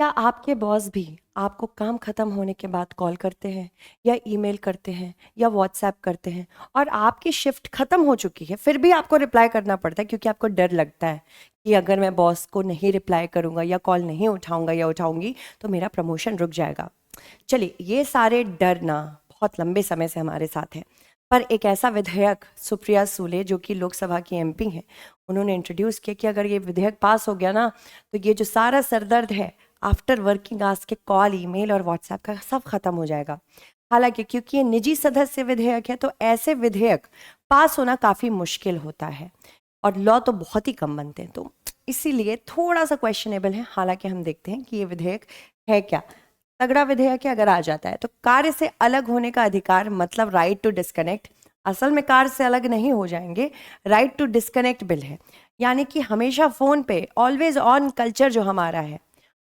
क्या आपके बॉस भी आपको काम खत्म होने के बाद कॉल करते हैं या ईमेल करते हैं या व्हाट्सएप करते हैं और आपकी शिफ्ट खत्म हो चुकी है फिर भी आपको रिप्लाई करना पड़ता है क्योंकि आपको डर लगता है कि अगर मैं बॉस को नहीं रिप्लाई करूंगा या कॉल नहीं उठाऊंगा या उठाऊंगी तो मेरा प्रमोशन रुक जाएगा। चलिए, ये सारे डर ना बहुत लंबे समय से हमारे साथ हैं, पर एक ऐसा विधेयक सुप्रिया सूले जो कि लोकसभा की एमपी हैं, उन्होंने इंट्रोड्यूस किया कि अगर ये विधेयक पास हो गया ना तो ये जो सारा सरदर्द है आफ्टर वर्किंग आवर्स के कॉल, ईमेल और व्हाट्सएप का सब खत्म हो जाएगा। हालांकि क्योंकि ये निजी सदस्य विधेयक है तो ऐसे विधेयक पास होना काफ़ी मुश्किल होता है और लॉ तो बहुत ही कम बनते हैं, तो इसीलिए थोड़ा सा क्वेश्चनेबल है। हालांकि हम देखते हैं कि ये विधेयक है क्या। तगड़ा विधेयक है अगर आ जाता है तो। कार्य से अलग होने का अधिकार मतलब राइट टू डिस्कनेक्ट, असल में कार्य से अलग नहीं हो जाएंगे, राइट टू डिस्कनेक्ट बिल है। यानी कि हमेशा फ़ोन पे ऑलवेज ऑन कल्चर जो हमारा है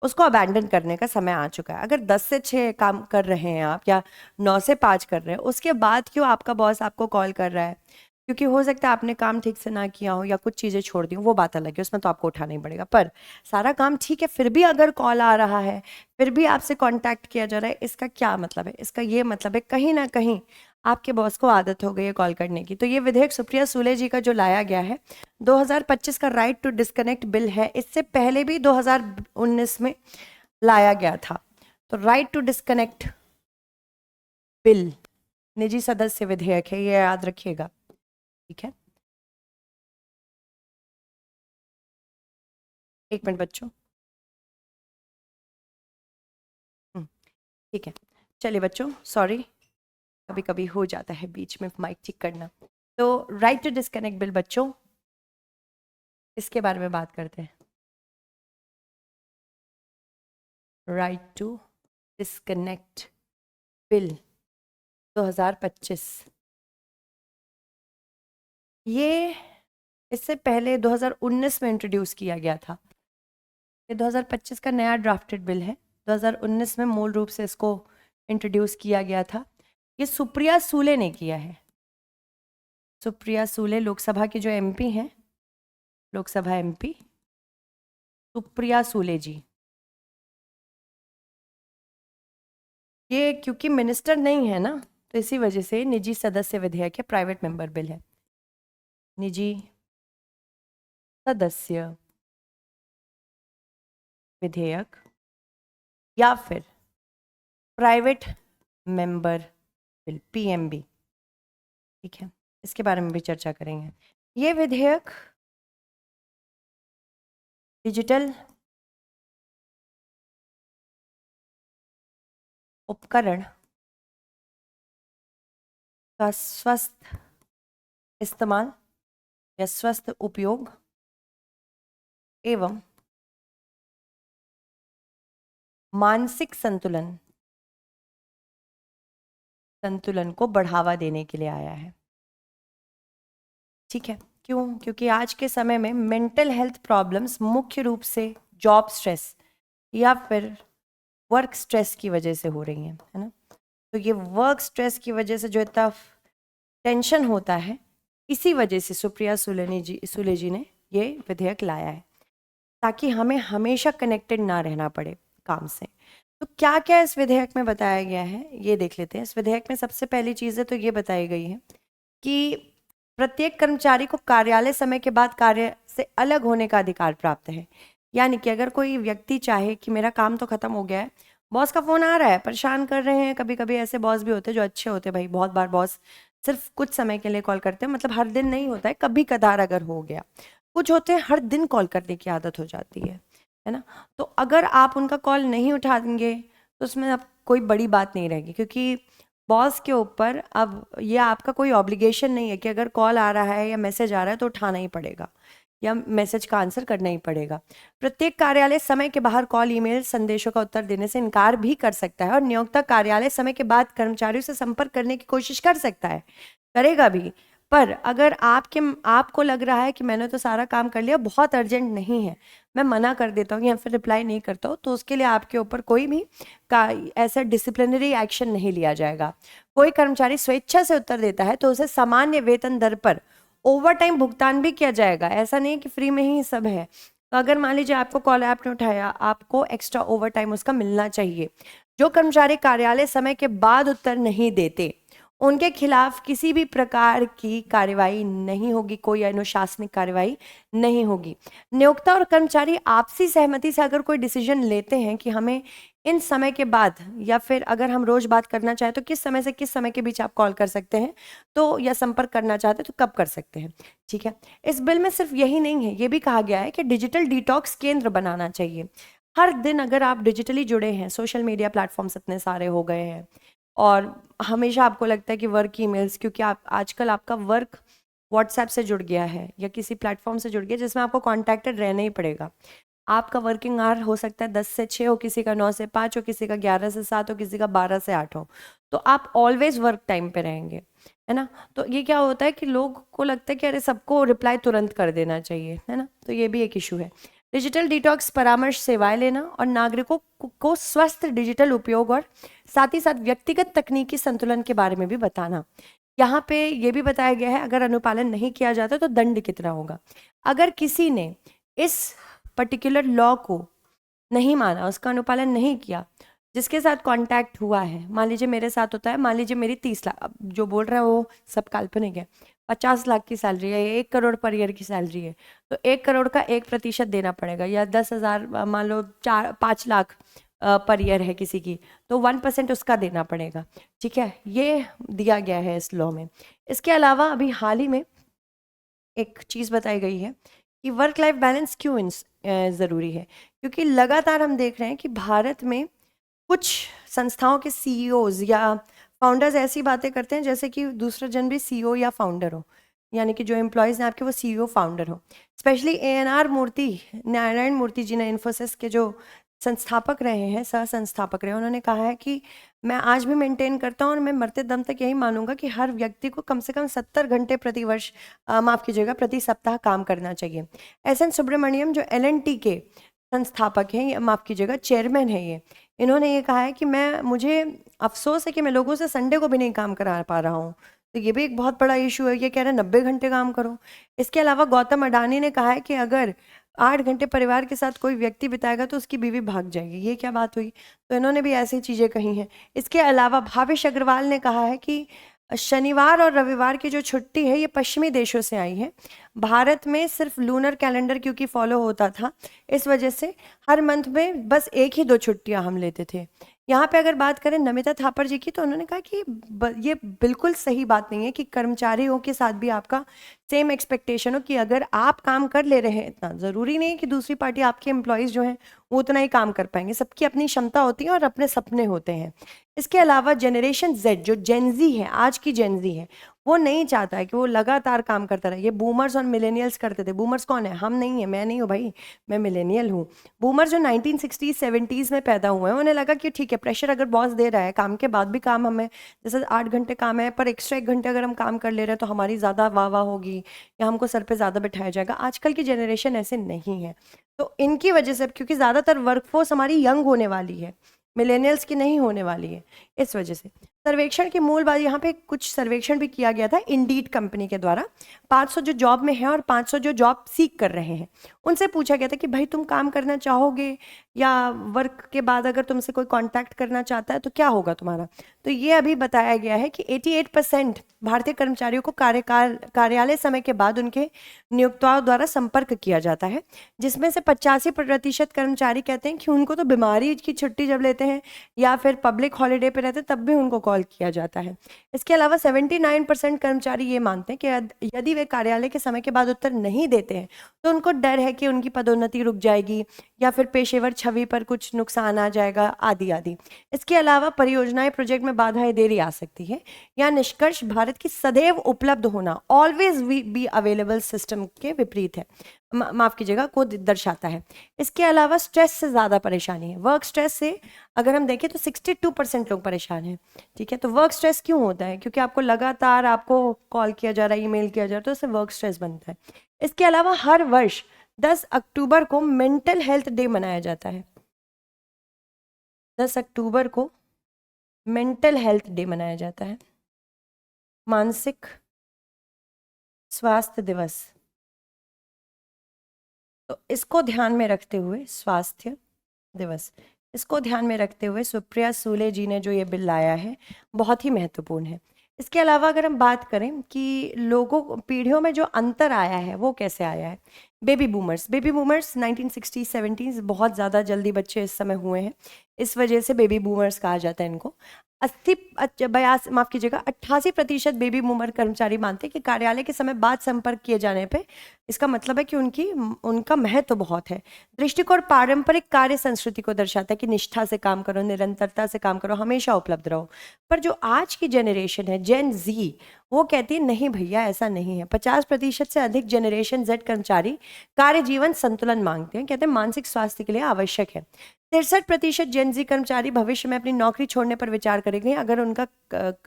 उसको अबैंडन करने का समय आ चुका है। अगर 10 से 6 काम कर रहे हैं आप या 9 से 5 कर रहे हैं, उसके बाद क्यों आपका बॉस आपको कॉल कर रहा है? क्योंकि हो सकता है आपने काम ठीक से ना किया हो या कुछ चीज़ें छोड़ दी हो, वो बात अलग है, उसमें तो आपको उठाना ही पड़ेगा। पर सारा काम ठीक है फिर भी अगर कॉल आ रहा है, फिर भी आपसे कांटेक्ट किया जा रहा है, इसका क्या मतलब है? इसका ये मतलब है कहीं ना कहीं आपके बॉस को आदत हो गई है कॉल करने की। तो ये विधेयक सुप्रिया सूले जी का जो लाया गया है 2025 का राइट टू डिस्कनेक्ट बिल है। इससे पहले भी 2019 में लाया गया था। तो राइट टू डिस्कनेक्ट बिल निजी सदस्य विधेयक है, ये याद रखिएगा, ठीक है? एक मिनट बच्चों। ठीक है, चलिए बच्चों, सॉरी, कभी कभी हो जाता है बीच में माइक ठीक करना। तो राइट टू डिस्कनेक्ट बिल बच्चों, इसके बारे में बात करते हैं। राइट टू डिस्कनेक्ट बिल 2025, ये इससे पहले 2019 में इंट्रोड्यूस किया गया था। ये 2025 का नया ड्राफ्टेड बिल है। 2019 में मूल रूप से इसको इंट्रोड्यूस किया गया था। ये सुप्रिया सूले ने किया है। सुप्रिया सूले लोकसभा की जो एमपी हैं, लोकसभा एमपी सुप्रिया सूले जी। ये क्योंकि मिनिस्टर नहीं है ना, तो इसी वजह से निजी सदस्य विधेयक है, प्राइवेट मेंबर बिल है। निजी सदस्य विधेयक या फिर प्राइवेट मेंबर बिल, पीएमबी, ठीक है? इसके बारे में भी चर्चा करेंगे। ये विधेयक डिजिटल उपकरण का स्वस्थ इस्तेमाल या स्वस्थ उपयोग एवं मानसिक संतुलन को बढ़ावा देने के लिए आया है, ठीक है? क्यों? क्योंकि आज के समय में मेंटल हेल्थ प्रॉब्लम्स मुख्य रूप से जॉब स्ट्रेस या फिर वर्क स्ट्रेस की वजह से हो रही हैं, है ना? तो ये वर्क स्ट्रेस की वजह से जो इतना टेंशन होता है, इसी वजह से सुप्रिया सूले जी ने ये विधेयक लाया है ताकि हमें हमेशा कनेक्टेड ना रहना पड़े काम से। तो क्या क्या इस विधेयक में बताया गया है ये देख लेते हैं। इस विधेयक में सबसे पहली चीज़ तो ये बताई गई है कि प्रत्येक कर्मचारी को कार्यालय समय के बाद कार्य से अलग होने का अधिकार प्राप्त है। यानी कि अगर कोई व्यक्ति चाहे कि मेरा काम तो खत्म हो गया है, बॉस का फोन आ रहा है, परेशान कर रहे हैं, कभी कभी ऐसे बॉस भी होते हैं जो अच्छे होते हैं भाई, बहुत बार बॉस सिर्फ कुछ समय के लिए कॉल करते हैं, मतलब हर दिन नहीं होता है, कभी कदार अगर हो गया। कुछ होते हैं हर दिन कॉल करने की आदत हो जाती है ना? तो अगर आप उनका कॉल नहीं उठाएंगे तो उसमें अब कोई बड़ी बात नहीं रहेगी, क्योंकि बॉस के ऊपर अब ये आपका कोई ऑब्लिगेशन नहीं है कि अगर कॉल आ रहा है या मैसेज आ रहा है तो उठाना ही पड़ेगा या मैसेज का आंसर करना ही पड़ेगा। प्रत्येक कार्यालय समय के बाहर कॉल, ईमेल, संदेशों का उत्तर देने से इनकार भी कर सकता है और नियोक्ता कार्यालय समय के बाद कर्मचारियों से संपर्क करने की कोशिश कर सकता है, करेगा भी। पर अगर आपको लग रहा है कि मैंने तो सारा काम कर लिया, बहुत अर्जेंट नहीं है, मैं मना कर देता हूँ या फिर रिप्लाई नहीं करता हूँ, तो उसके लिए आपके ऊपर कोई भी ऐसा डिसिप्लिनरी एक्शन नहीं लिया जाएगा। कोई कर्मचारी स्वेच्छा से उत्तर देता है तो उसे सामान्य वेतन दर पर ओवर टाइम भुगतान भी किया जाएगा। ऐसा नहीं कि फ्री में ही सब है, तो अगर मान लीजिए आपको कॉल ऐप ने उठाया, आपको एक्स्ट्रा ओवर टाइम उसका मिलना चाहिए। जो कर्मचारी कार्यालय समय के बाद उत्तर नहीं देते, उनके खिलाफ किसी भी प्रकार की कार्यवाही नहीं होगी, कोई अनुशासनिक कार्यवाही नहीं होगी। नियोक्ता और कर्मचारी आपसी सहमति से अगर कोई डिसीजन लेते हैं कि हमें इन समय के बाद, या फिर अगर हम रोज बात करना चाहें तो किस समय से किस समय के बीच आप कॉल कर सकते हैं, तो या संपर्क करना चाहते हैं तो कब कर सकते हैं। ठीक है, इस बिल में सिर्फ यही नहीं है, ये भी कहा गया है कि डिजिटल डिटॉक्स केंद्र बनाना चाहिए। हर दिन अगर आप डिजिटली जुड़े हैं, सोशल मीडिया प्लेटफॉर्म्स इतने सारे हो गए हैं, और हमेशा आपको लगता है कि वर्क ईमेल्स, क्योंकि आप आजकल आपका वर्क व्हाट्सएप से जुड़ गया है या किसी प्लेटफॉर्म से जुड़ गया जिसमें आपको कॉन्टैक्टेड रहना ही पड़ेगा। आपका वर्किंग आवर हो सकता है 10 से 6 हो, किसी का 9 से 5 हो, किसी का 11 से 7 हो, किसी का 12 से 8 हो, तो आप ऑलवेज वर्क टाइम पे रहेंगे, है ना। तो ये क्या होता है कि लोग को लगता है कि अरे सबको रिप्लाई तुरंत कर देना चाहिए, है ना, तो ये भी एक इशू है। डिजिटल डिटॉक्स परामर्श सेवाएं लेना और नागरिकों को स्वस्थ डिजिटल उपयोग और साथ ही साथ व्यक्तिगत तकनीकी संतुलन के बारे में भी बताना। यहाँ पे ये भी बताया गया है अगर अनुपालन नहीं किया जाता तो दंड कितना होगा। अगर किसी ने इस पर्टिकुलर लॉ को नहीं माना, उसका अनुपालन नहीं किया, जिसके साथ कांटेक्ट हुआ है, मान लीजिए मेरे साथ होता है, मान लीजिए मेरी 30 लाख, अब जो बोल रहा है वो सब काल्पनिक है, 50 लाख की सैलरी है, 1 करोड़ पर ईयर की सैलरी है, तो 1 करोड़ का 1% देना पड़ेगा, या 10,000 मान लो 5 लाख पर ईयर है किसी की, तो 1% उसका देना पड़ेगा। ठीक है, ये दिया गया है इस लॉ में। इसके अलावा अभी हाल ही में एक चीज़ बताई गई है कि वर्क लाइफ बैलेंस क्यों ज़रूरी है, क्योंकि लगातार हम देख रहे हैं कि भारत में कुछ संस्थाओं के सीईओज या फाउंडर्स ऐसी बातें करते हैं जैसे कि दूसरा जन भी सीईओ या फाउंडर हो, यानी कि जो एम्प्लॉयज़ हैं आपके वो सीईओ फाउंडर हो। स्पेशली एएनआर मूर्ति, नारायण मूर्ति जी ने, इन्फोसिस के जो संस्थापक रहे हैं, सह संस्थापक रहे हैं, उन्होंने कहा है कि मैं आज भी मेंटेन करता हूँ और मैं मरते दम तक यही मानूंगा कि हर व्यक्ति को कम से कम 70 घंटे प्रति वर्ष, माफ़ कीजिएगा, प्रति सप्ताह काम करना चाहिए। एस एन सुब्रमण्यम जो एलएनटी के संस्थापक हैं, या माफ़ कीजिएगा चेयरमैन है ये, इन्होंने ये कहा है कि मुझे अफसोस है कि मैं लोगों से संडे को भी नहीं काम करा पा रहा हूँ। तो ये भी एक बहुत बड़ा इशू है, ये कह रहे हैं 90 घंटे काम करो। इसके अलावा गौतम अडानी ने कहा है कि अगर 8 घंटे परिवार के साथ कोई व्यक्ति बिताएगा तो उसकी बीवी भाग जाएगी। ये क्या बात हुई, तो इन्होंने भी ऐसी चीज़ें कही हैं। इसके अलावा भावेश अग्रवाल ने कहा है कि शनिवार और रविवार की जो छुट्टी है ये पश्चिमी देशों से आई है। भारत में सिर्फ लूनर कैलेंडर क्योंकि फॉलो होता था, इस वजह से हर मंथ में बस 1 ही 2 छुट्टियां हम लेते थे। यहाँ पे अगर बात करें नमिता थापर जी की, तो उन्होंने कहा कि ये बिल्कुल सही बात नहीं है कि कर्मचारियों के साथ भी आपका सेम एक्सपेक्टेशन हो कि अगर आप काम कर ले रहे हैं इतना, ज़रूरी नहीं है कि दूसरी पार्टी, आपके एम्प्लॉयज़ जो हैं वो उतना ही काम कर पाएंगे। सबकी अपनी क्षमता होती है और अपने सपने होते हैं। इसके अलावा जनरेशन जेड, जो जेनजी है, आज की जेनजी है, वो नहीं चाहता है कि वो लगातार काम करता रहे। ये बूमर्स और मिलेनियल्स करते थे। बूमर्स कौन है? हम नहीं है, मैं नहीं हूँ भाई, मैं मिलेनियल हूँ। बूमर जो 1960s 70s में पैदा हुए हैं, उन्हें लगा कि ठीक है, प्रेशर अगर बॉस दे रहा है, काम के बाद भी काम हमें, जैसे 8 घंटे काम है पर एक्स्ट्रा 1 घंटे अगर हम काम कर ले रहे हैं तो हमारी ज़्यादा वाह वाह होगी या हमको सर पे ज़्यादा बिठाया जाएगा। आजकल की जनरेशन ऐसे नहीं है, तो इनकी वजह से, क्योंकि ज़्यादातर वर्कफोर्स हमारी यंग होने वाली है, मिलेनियल्स की नहीं होने वाली है, इस वजह से। सर्वेक्षण की मूल बात, यहाँ पे कुछ सर्वेक्षण भी किया गया था इंडीड कंपनी के द्वारा। 500 जो जॉब में है और 500 जो जॉब सीख कर रहे हैं, उनसे पूछा गया था कि भाई तुम काम करना चाहोगे, या वर्क के बाद अगर तुमसे कोई कांटेक्ट करना चाहता है तो क्या होगा तुम्हारा। तो ये अभी बताया गया है कि 88% भारतीय कर्मचारियों को कार्यालय समय के बाद उनके नियोक्ताओं द्वारा संपर्क किया जाता है, जिसमें से 85% कर्मचारी कहते हैं कि उनको तो बीमारी की छुट्टी जब लेते हैं या फिर पब्लिक हॉलीडे पे रहते हैं तब भी उनको कॉल किया जाता है। इसके अलावा 79% कर्मचारी ये मानते हैं कि यदि वे कार्यालय के समय के बाद उत्तर नहीं देते हैं तो उनको डर है कि उनकी पदोन्नति रुक जाएगी या फिर पेशेवर छवि पर कुछ नुकसान आ जाएगा, आदि आदि। इसके अलावा परियोजनाएं, प्रोजेक्ट में बाधाएं, देरी आ सकती है। या निष्कर्ष भारत की सदैव उपलब्ध होना, ऑलवेज बी अवेलेबल सिस्टम के विपरीत है, माफ कीजिएगा, को दर्शाता है। इसके अलावा स्ट्रेस से ज़्यादा परेशानी है। वर्क स्ट्रेस से अगर हम देखें तो 62% लोग परेशान हैं। ठीक है, तो वर्क स्ट्रेस क्यों होता है? क्योंकि आपको लगातार आपको कॉल किया जा रहा है, ईमेल किया जा रहा है, तो उससे वर्क स्ट्रेस बनता है। इसके अलावा हर वर्ष 10 अक्टूबर को मेंटल हेल्थ डे मनाया जाता है। 10 अक्टूबर को मेंटल हेल्थ डे मनाया जाता है, मानसिक स्वास्थ्य दिवस। तो इसको ध्यान में रखते हुए स्वास्थ्य दिवस, इसको ध्यान में रखते हुए सुप्रिया सूले जी ने जो ये बिल लाया है बहुत ही महत्वपूर्ण है। इसके अलावा अगर हम बात करें कि पीढ़ियों में जो अंतर आया है वो कैसे आया है, बेबी बूमर्स 1960 70s बहुत ज़्यादा जल्दी बच्चे इस समय हुए हैं, इस वजह से बेबी बूमर्स कहा जाता है इनको। 88% बेबी बूमर कर्मचारी मानते हैं कि कार्यालय के समय बाद संपर्क किए जाने पे इसका मतलब है कि उनका महत्व बहुत है। दृष्टिकोण पारंपरिक कार्य संस्कृति को दर्शाता है कि निष्ठा से काम करो, निरंतरता से काम करो, हमेशा उपलब्ध रहो। पर जो आज की जनरेशन है जेन जी, वो कहती है नहीं भैया ऐसा नहीं है। 50% से अधिक जनरेशन जेड कर्मचारी कार्य जीवन संतुलन मांगते हैं, कहते हैं मानसिक स्वास्थ्य के लिए आवश्यक है। 63% जेन जी कर्मचारी भविष्य में अपनी नौकरी छोड़ने पर विचार करेंगे अगर उनका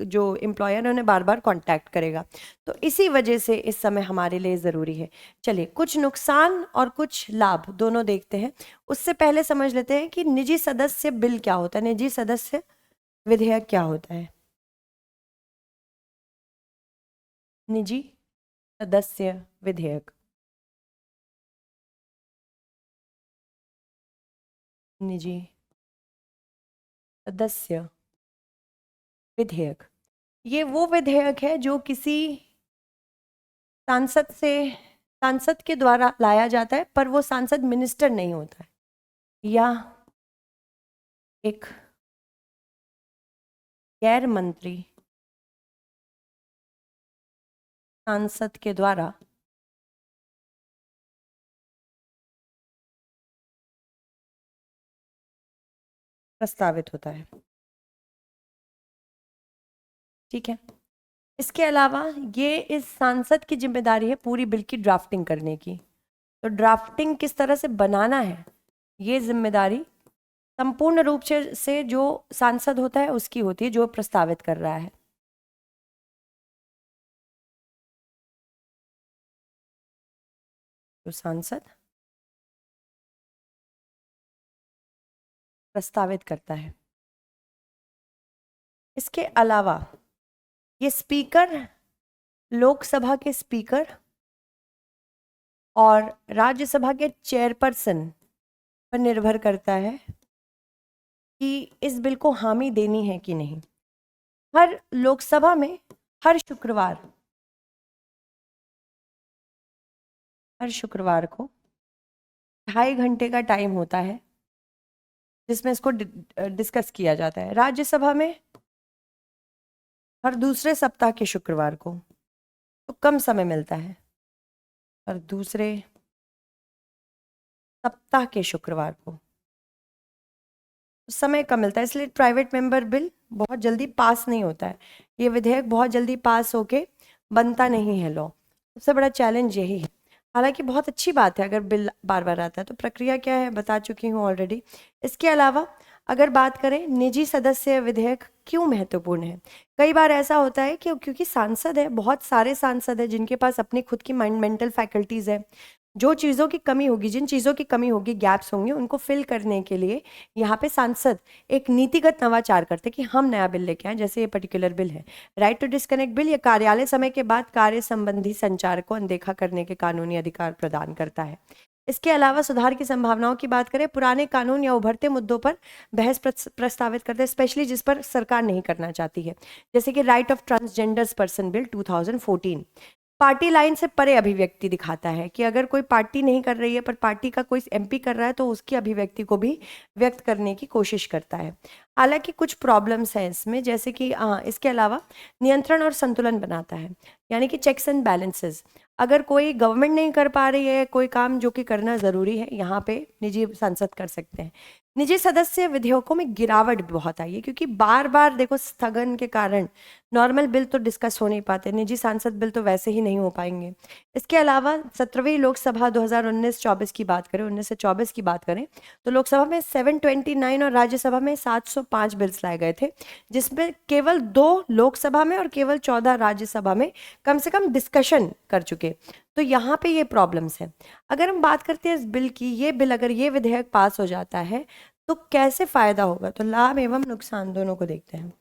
जो एम्प्लॉयर है उन्हें बार बार कांटेक्ट करेगा। तो इसी वजह से इस समय हमारे लिए ज़रूरी है। चलिए कुछ नुकसान और कुछ लाभ दोनों देखते हैं। उससे पहले समझ लेते हैं कि निजी सदस्य बिल क्या होता है, निजी सदस्य विधेयक क्या होता है। निजी सदस्य विधेयक, निजी सदस्य विधेयक, ये वो विधेयक है जो किसी सांसद से सांसद के द्वारा लाया जाता है, पर वो सांसद मिनिस्टर नहीं होता है, या एक गैर मंत्री सांसद के द्वारा प्रस्तावित होता है। ठीक है। इसके अलावा ये इस सांसद की जिम्मेदारी है पूरी बिल की ड्राफ्टिंग करने की। तो ड्राफ्टिंग किस तरह से बनाना है, ये जिम्मेदारी संपूर्ण रूप से जो सांसद होता है उसकी होती है, जो प्रस्तावित कर रहा है। जो सांसद प्रस्तावित करता है। इसके अलावा ये स्पीकर, लोकसभा के स्पीकर और राज्यसभा के चेयरपर्सन पर निर्भर करता है कि इस बिल को हामी देनी है कि नहीं। हर लोकसभा में हर शुक्रवार को 2.5 घंटे का टाइम होता है जिसमें इसको डिस्कस किया जाता है। राज्यसभा में हर दूसरे सप्ताह के शुक्रवार को, तो कम समय मिलता है, हर दूसरे सप्ताह के शुक्रवार को समय कम मिलता है, इसलिए प्राइवेट मेंबर बिल बहुत जल्दी पास नहीं होता है। ये विधेयक बहुत जल्दी पास होके बनता नहीं है लॉ। सबसे बड़ा चैलेंज यही है। हालांकि बहुत अच्छी बात है अगर बिल बार बार आता है। तो प्रक्रिया क्या है बता चुकी हूँ ऑलरेडी। इसके अलावा अगर बात करें निजी सदस्य विधेयक क्यों महत्वपूर्ण है, कई बार ऐसा होता है कि क्योंकि सांसद है, बहुत सारे सांसद है जिनके पास अपनी खुद की माइंड मेंटल फैकल्टीज है, जो चीज़ों की कमी होगी, जिन चीज़ों की कमी होगी, गैप्स होंगे, उनको फिल करने के लिए यहाँ पे सांसद एक नीतिगत नवाचार करते कि हम नया बिल लेके आए। जैसे ये पर्टिकुलर बिल है राइट टू डिस्कनेक्ट बिल, ये कार्यालय समय के बाद कार्य संबंधी संचार को अनदेखा करने के कानूनी अधिकार प्रदान करता है। इसके अलावा सुधार की संभावनाओं की बात करें, पुराने कानून या उभरते मुद्दों पर बहस प्रस्तावित करते हैं, स्पेशली जिस पर सरकार नहीं करना चाहती है, जैसे कि right of transgenders person bill 2014। Party line से परे अभिव्यक्ति दिखाता है कि अगर कोई पार्टी नहीं कर रही है पर पार्टी का कोई एमपी कर रहा है तो उसकी अभिव्यक्ति को भी व्यक्त करने की कोशिश करता है। हालांकि कुछ प्रॉब्लम्स हैं इसमें, जैसे कि इसके अलावा नियंत्रण और संतुलन बनाता है, यानी कि चेक्स एंड बैलेंसेस। अगर कोई गवर्नमेंट नहीं कर पा रही है कोई काम जो कि करना ज़रूरी है, यहाँ पे निजी सांसद कर सकते हैं। निजी सदस्य विधेयकों में गिरावट भी बहुत आई है क्योंकि बार बार देखो स्थगन के कारण नॉर्मल बिल तो डिस्कस हो नहीं पाते, निजी सांसद बिल तो वैसे ही नहीं हो पाएंगे। इसके अलावा 17वीं लोकसभा 2019-24 की बात करें, 19 से 24 की बात करें, तो लोकसभा में 729 और राज्यसभा में 705 बिल्स लाए गए थे, जिसमें केवल 2 लोकसभा में और केवल 14 राज्यसभा में कम से कम डिस्कशन कर चुके। तो यहाँ पे ये प्रॉब्लम्स हैं। अगर हम बात करते हैं इस बिल की, ये बिल अगर ये विधेयक पास हो जाता है तो कैसे फायदा होगा, तो लाभ एवं नुकसान दोनों को देखते हैं।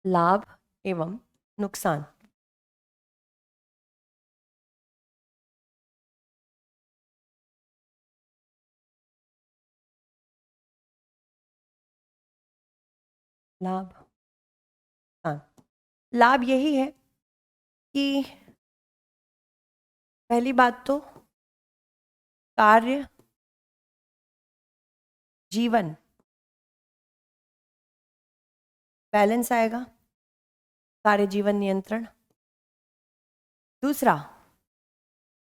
लाभ एवं नुकसान। लाभ, हाँ, लाभ यही है कि पहली बात तो कार्य जीवन बैलेंस आएगा, कार्य जीवन नियंत्रण। दूसरा,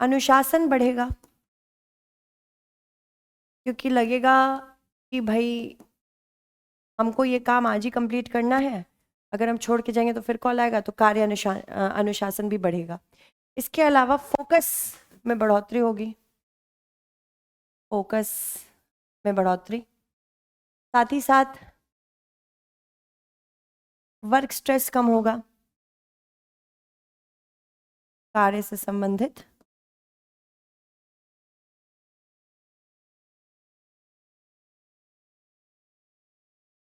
अनुशासन बढ़ेगा, क्योंकि लगेगा कि भाई हमको ये काम आज ही कंप्लीट करना है, अगर हम छोड़ के जाएंगे तो फिर कॉल आएगा, तो कार्य अनुशासन भी बढ़ेगा। इसके अलावा फोकस में बढ़ोतरी होगी, फोकस में बढ़ोतरी, साथ ही साथ वर्क स्ट्रेस कम होगा, कार्य से संबंधित।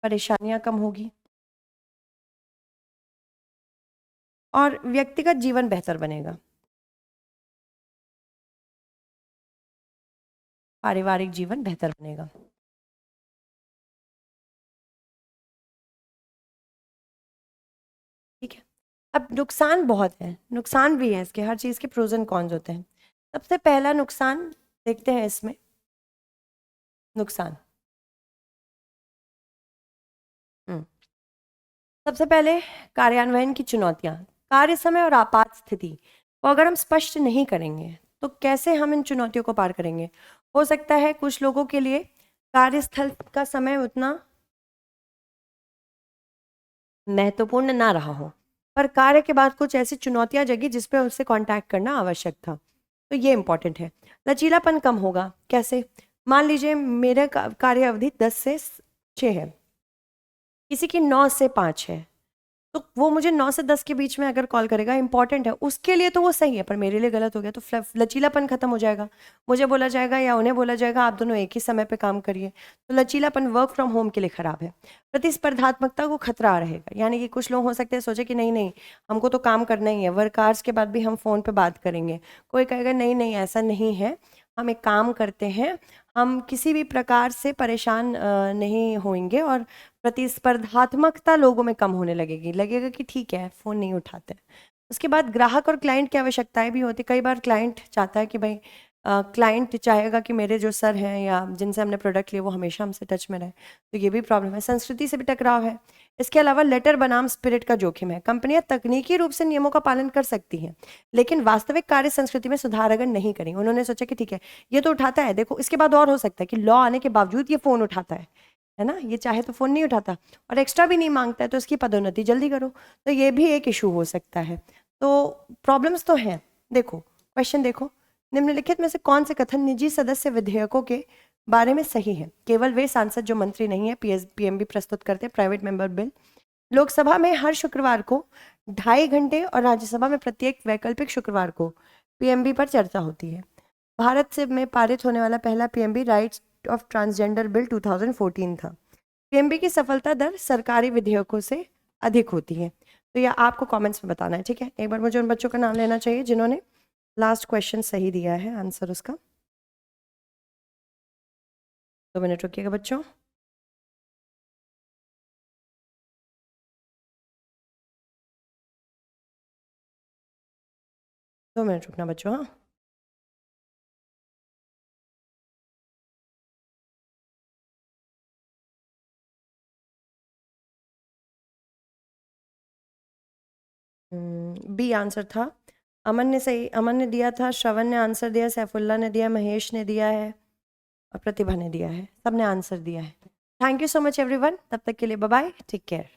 परेशानियां कम होगी और व्यक्तिगत जीवन बेहतर बनेगा, पारिवारिक जीवन बेहतर बनेगा। ठीक है, अब नुकसान बहुत है, नुकसान भी है इसके, हर चीज़ के प्रोज एंड कॉन्स होते हैं। सबसे पहला नुकसान देखते हैं इसमें, नुकसान हम्म, सबसे पहले कार्यान्वयन की चुनौतियां, कार्य समय और आपात स्थिति को अगर हम स्पष्ट नहीं करेंगे तो कैसे हम इन चुनौतियों को पार करेंगे। हो सकता है कुछ लोगों के लिए कार्यस्थल का समय उतना महत्वपूर्ण ना रहा हो, पर कार्य के बाद कुछ ऐसी चुनौतियां जगी जिस पे उससे कांटेक्ट करना आवश्यक था, तो ये इंपॉर्टेंट है। लचीलापन कम होगा, कैसे? मान लीजिए मेरा कार्य अवधि 10 से 6 है, किसी की 9 से 5 है, तो वो मुझे 9 से 10 के बीच में अगर कॉल करेगा, इंपॉर्टेंट है उसके लिए तो वो सही है, पर मेरे लिए गलत हो गया तो लचीलापन खत्म हो जाएगा। मुझे बोला जाएगा या उन्हें बोला जाएगा आप दोनों एक ही समय पे काम करिए, तो लचीलापन वर्क फ्रॉम होम के लिए खराब है। प्रतिस्पर्धात्मकता को खतरा रहेगा, यानी कि कुछ लोग हो सकते हैं सोचे कि नहीं नहीं हमको तो काम करना ही है, वर्क आवर्स के बाद भी हम फ़ोन पे बात करेंगे। कोई कहेगा नहीं नहीं ऐसा नहीं है, हम एक काम करते हैं, हम किसी भी प्रकार से परेशान नहीं होंगे और प्रतिस्पर्धात्मकता लोगों में कम होने लगेगी, लगेगा कि ठीक है फ़ोन नहीं उठाते। उसके बाद ग्राहक और क्लाइंट की आवश्यकताएं भी होती, कई बार क्लाइंट चाहता है कि भाई क्लाइंट चाहेगा कि मेरे जो सर हैं या जिनसे हमने प्रोडक्ट लिए वो हमेशा हमसे टच में रहे, तो ये भी प्रॉब्लम है। संस्कृति से भी टकराव है। इसके अलावा लेटर बनाम स्पिरिट का जोखिम है, कंपनियां तकनीकी रूप से नियमों का पालन कर सकती हैं, लेकिन वास्तविक कार्य संस्कृति में सुधार अगर नहीं करेंगे, उन्होंने सोचा कि ठीक है ये तो उठाता है, देखो इसके बाद और हो सकता है कि लॉ आने के बावजूद ये फ़ोन उठाता है ना, ये चाहे तो फ़ोन नहीं उठाता और एक्स्ट्रा भी नहीं मांगता है, तो इसकी पदोन्नति जल्दी करो, तो ये भी एक इशू हो सकता है। तो प्रॉब्लम्स तो हैं। देखो क्वेश्चन देखो, निम्नलिखित में से कौन से कथन निजी सदस्य विधेयकों के बारे में सही है? केवल वे सांसद जो मंत्री नहीं है पीएमबी प्रस्तुत करते हैं प्राइवेट मेंबर बिल। लोकसभा में हर शुक्रवार को 2.5 घंटे और राज्यसभा में प्रत्येक वैकल्पिक शुक्रवार को पीएमबी पर चर्चा होती है। भारत से में पारित होने वाला पहला PMB rights of transgender bill 2014 था। पीएमबी की सफलता दर सरकारी विधेयकों से अधिक होती है। तो यह आपको कमेंट्स में बताना है, ठीक है? एक बार मुझे उन बच्चों का नाम लेना चाहिए जिन्होंने लास्ट क्वेश्चन सही दिया है, आंसर उसका। 2 मिनट रुकिएगा बच्चों। दो मिनट रुकना बच्चों, हाँ। बी आंसर था। अमन ने दिया था, श्रवण ने आंसर दिया, सैफुल्ला ने दिया, महेश ने दिया है और प्रतिभा ने दिया है, सबने आंसर दिया है। Thank you so much everyone, तब तक के लिए बाय बाय, टेक केयर।